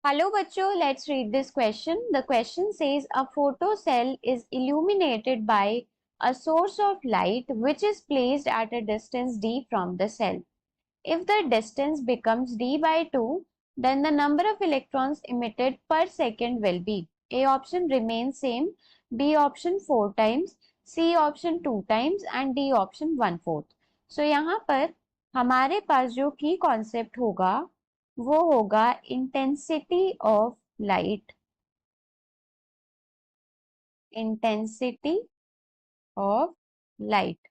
Hello bachcho, let's read this question. The question says a photocell is illuminated by a source of light which is placed at a distance d from the cell. If the distance becomes d by 2, then the number of electrons emitted per second will be A option remains same, B option 4 times, C option 2 times and D option 1/4. So यहाँ पर हमारे पास जो की concept होगा वो होगा intensity of light, intensity of light.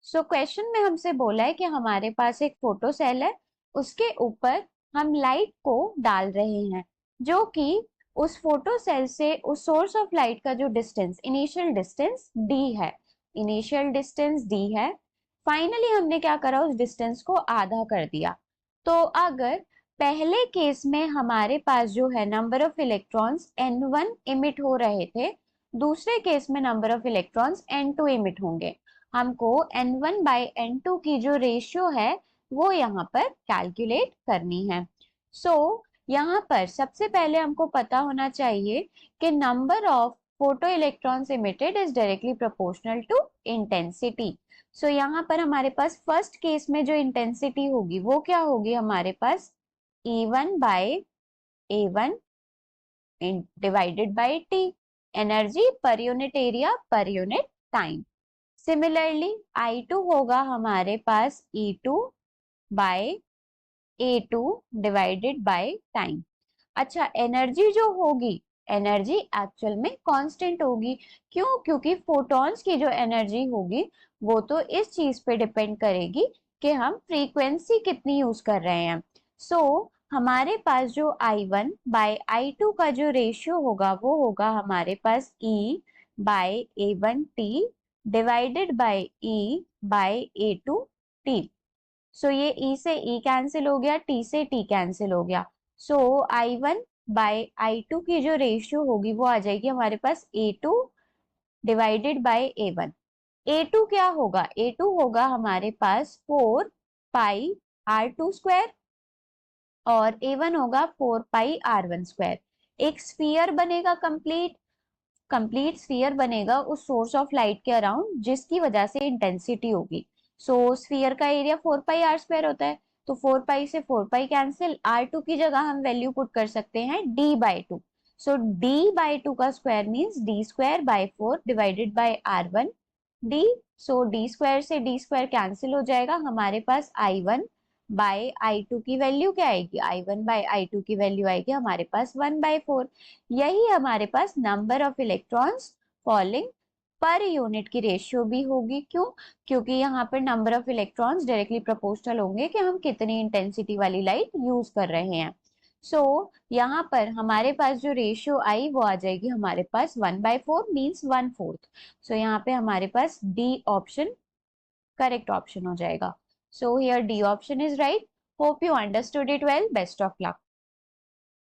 So question में हमसे बोला है कि हमारे पास एक फोटो सेल है, उसके ऊपर हम लाइट को डाल रहे हैं जो कि उस फोटो सेल से उस सोर्स ऑफ लाइट का जो डिस्टेंस, इनिशियल डिस्टेंस डी है, इनिशियल डिस्टेंस डी है। फाइनली हमने क्या करा, उस डिस्टेंस को आधा कर दिया। तो अगर पहले केस में हमारे पास जो है number of electrons n1 emit हो रहे थे, दूसरे केस में number of electrons n2 emit होंगे। हमको n1 बाई n2 की जो रेशियो है वो यहाँ पर कैलकुलेट करनी है। सो यहाँ पर सबसे पहले हमको पता होना चाहिए कि number of photo electrons emitted is directly proportional to intensity. So यहाँ पर हमारे पास फर्स्ट केस में जो इंटेंसिटी होगी वो क्या होगी, हमारे पास E1 by A1 divided by T, energy per unit area per unit time. Similarly I2 होगा हमारे पास E2 by A2 divided by time. अच्छा, एनर्जी जो होगी, एनर्जी एक्चुअल में कांस्टेंट होगी। क्यों? क्योंकि फोटॉन्स की जो एनर्जी होगी वो तो इस चीज पे डिपेंड करेगी कि हम फ्रीक्वेंसी कितनी यूज कर रहे हैं। सो हमारे पास जो I1 बाय I2 का जो रेशियो होगा वो होगा हमारे पास E by A1T divided by E by A2T। So ये E से E कैंसिल हो गया, T से T कैंसिल हो गया। सो I1 बाय I2 की जो रेशियो होगी वो आ जाएगी हमारे पास A2 divided bye A1। A2 क्या होगा? A2 होगा हमारे पास 4 पाई R2 स्क्वायर और A1 होगा 4 पाई R1 स्क्वायर। एक स्फीयर बनेगा, कंप्लीट स्फीयर बनेगा उस सोर्स ऑफ लाइट के अराउंड, जिसकी वजह से इंटेंसिटी होगी। सो स्फीयर का एरिया 4 पाई R स्क्वायर होता है, तो 4 पाई से 4 पाई कैंसिल, R2 की जगह हम वैल्यू पुट कर सकते हैं D by 2। So D by 2 का square means D square by 4 divided by R1 D। So D square से D स्क्वायर कैंसिल हो जाएगा, हमारे पास I1 बाय I2 की वैल्यू क्या आएगी, I1 बाय I2 की वैल्यू आएगी हमारे पास 1/4। यही हमारे पास number of electrons falling per unit की रेशियो भी होगी। क्यों? क्योंकि यहाँ पर number of electrons directly proportional होंगे कि हम कितनी इंटेंसिटी वाली लाइट यूज कर रहे हैं। सो यहाँ पर हमारे पास जो रेशियो आई वो आ जाएगी हमारे पास 1/4 मीन्स 1/4। सो यहाँ पे हमारे पास डी ऑप्शन करेक्ट ऑप्शन हो जाएगा। So here D option is right. Hope you understood it well. Best of luck.